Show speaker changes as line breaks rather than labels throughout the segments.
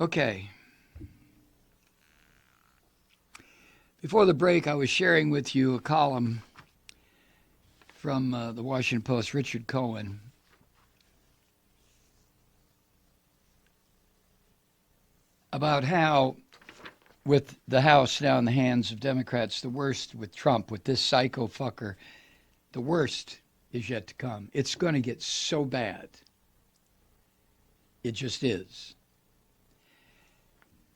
Okay. Before the break, I was sharing with you a column from the Washington Post, Richard Cohen, about how, with the House now in the hands of Democrats, the worst with Trump, with this psycho fucker, the worst is yet to come. It's going to get so bad. It just is.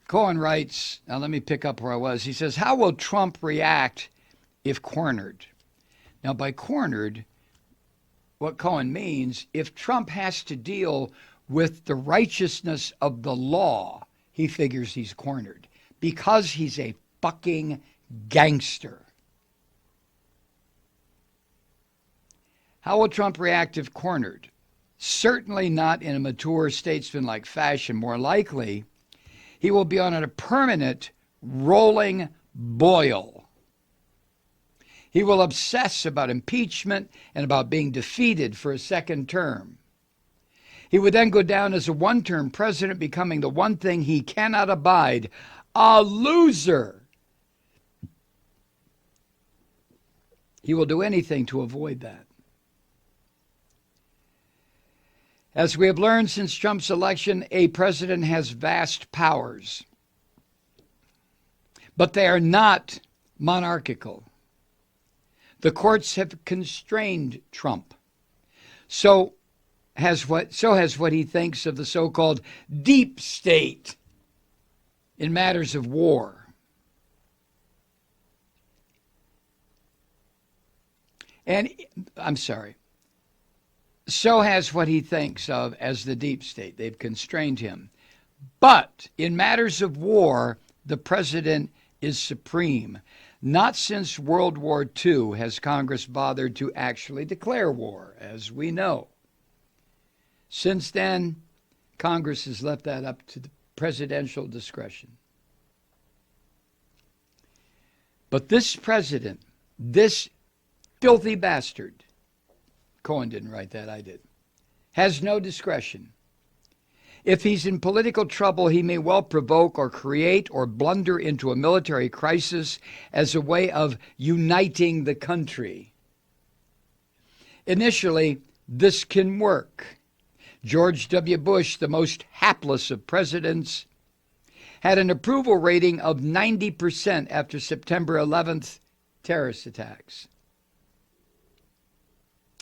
Cohen writes, now let me pick up where I was. He says, how will Trump react if cornered? Now, by cornered, what Cohen means, if Trump has to deal with the righteousness of the law, he figures he's cornered because he's a fucking gangster. How will Trump react if cornered? Certainly not in a mature statesman-like fashion. More likely, he will be on a permanent rolling boil. He will obsess about impeachment and about being defeated for a second term. He would then go down as a one-term president, becoming the one thing he cannot abide, a loser. He will do anything to avoid that. As we have learned since Trump's election, a president has vast powers, but they are not monarchical. The courts have constrained Trump. So has what he thinks of the so-called deep state in matters of war. And I'm sorry. So has what he thinks of as the deep state. They've constrained him. But in matters of war, the president is supreme. Not since World War II has Congress bothered to actually declare war, as we know. Since then, Congress has left that up to the presidential discretion. But this president, this filthy bastard, Cohen didn't write that, I did, has no discretion. If he's in political trouble, he may well provoke or create or blunder into a military crisis as a way of uniting the country. Initially, this can work. George W. Bush, the most hapless of presidents, had an approval rating of 90% after September 11th terrorist attacks.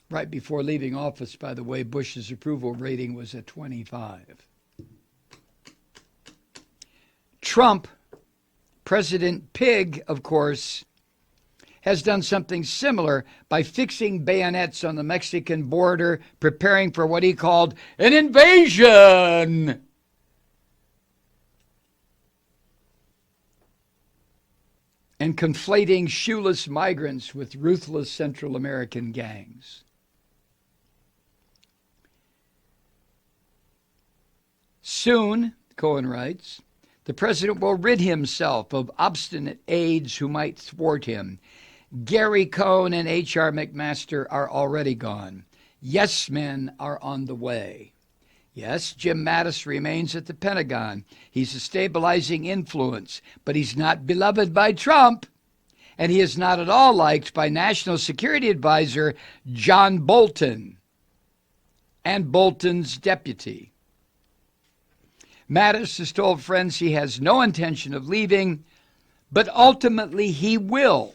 Right before leaving office, by the way, Bush's approval rating was at 25. Trump, President Pig, of course, has done something similar by fixing bayonets on the Mexican border, preparing for what he called an invasion. And conflating shoeless migrants with ruthless Central American gangs. Soon, Cohen writes, the president will rid himself of obstinate aides who might thwart him. Gary Cohn and H.R. McMaster are already gone. Yes men are on the way. Yes, Jim Mattis remains at the Pentagon. He's a stabilizing influence, but he's not beloved by Trump. And he is not at all liked by National Security Advisor John Bolton and Bolton's deputy. Mattis has told friends he has no intention of leaving, but ultimately he will.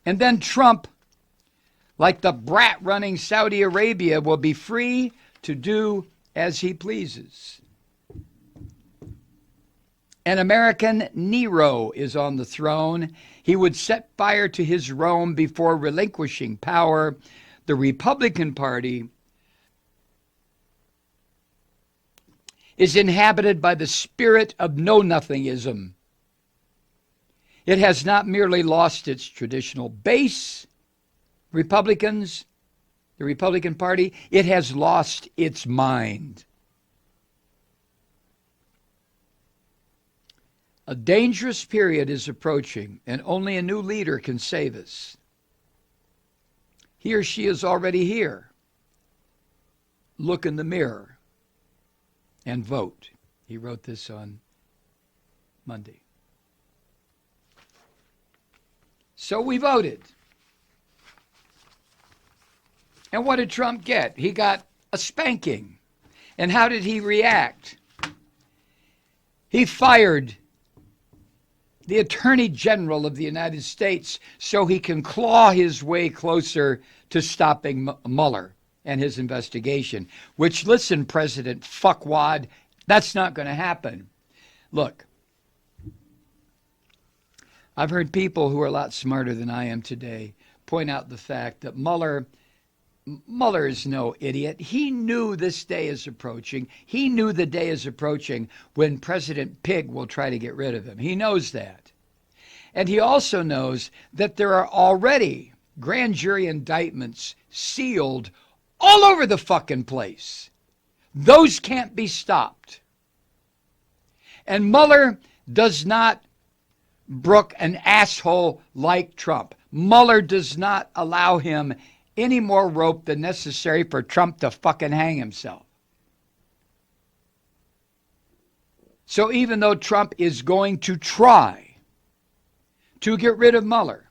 And then Trump, like the brat running Saudi Arabia, will be free to do as he pleases. An American Nero is on the throne. He would set fire to his Rome before relinquishing power. The Republican Party is inhabited by the spirit of know-nothingism. It has not merely lost its traditional base, Republicans, the Republican Party, it has lost its mind. A dangerous period is approaching, and only a new leader can save us. He or she is already here. Look in the mirror. and vote. He wrote this on Monday. So we voted. And what did Trump get? He got a spanking. And how did he react? He fired the Attorney General of the United States so he can claw his way closer to stopping Mueller and his investigation, which, listen, President Fuckwad, that's not going to happen. Look, I've heard people who are a lot smarter than I am today point out the fact that Mueller is no idiot. He knew this day is approaching. He knew the day is approaching when President Pig will try to get rid of him. He knows that. And he also knows that there are already grand jury indictments sealed all over the fucking place. Those can't be stopped. And Mueller does not brook an asshole like Trump. Mueller does not allow him any more rope than necessary for Trump to fucking hang himself. So even though Trump is going to try to get rid of Mueller,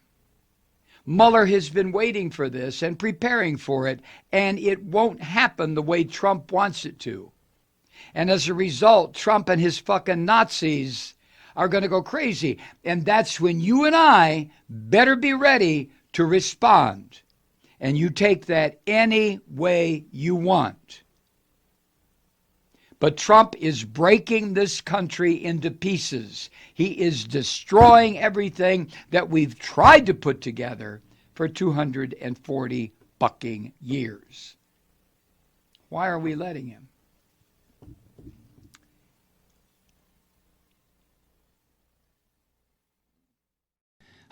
Mueller has been waiting for this and preparing for it, and it won't happen the way Trump wants it to. And as a result, Trump and his fucking Nazis are going to go crazy. And that's when you and I better be ready to respond. And you take that any way you want. But Trump is breaking this country into pieces. He is destroying everything that we've tried to put together for 240 fucking years. Why are we letting him?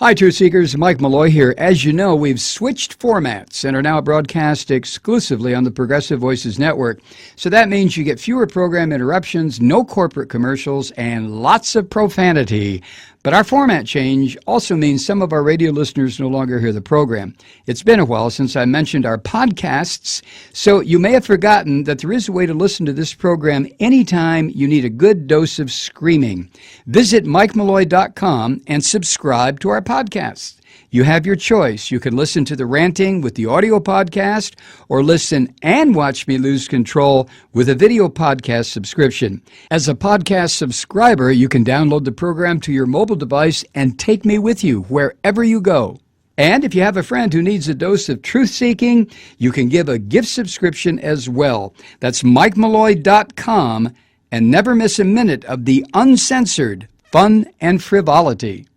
Hi, Truth Seekers. Mike Malloy here. As you know, we've switched formats and are now broadcast exclusively on the Progressive Voices Network. So that means you get fewer program interruptions, no corporate commercials, and lots of profanity. But our format change also means some of our radio listeners no longer hear the program. It's been a while since I mentioned our podcasts, so you may have forgotten that there is a way to listen to this program anytime you need a good dose of screaming. Visit MikeMalloy.com and subscribe to our podcasts. You have your choice. You can listen to the ranting with the audio podcast or listen and watch me lose control with a video podcast subscription. As a podcast subscriber, you can download the program to your mobile device and take me with you wherever you go. And if you have a friend who needs a dose of truth-seeking, you can give a gift subscription as well. That's MikeMalloy.com, and never miss a minute of the uncensored fun and frivolity.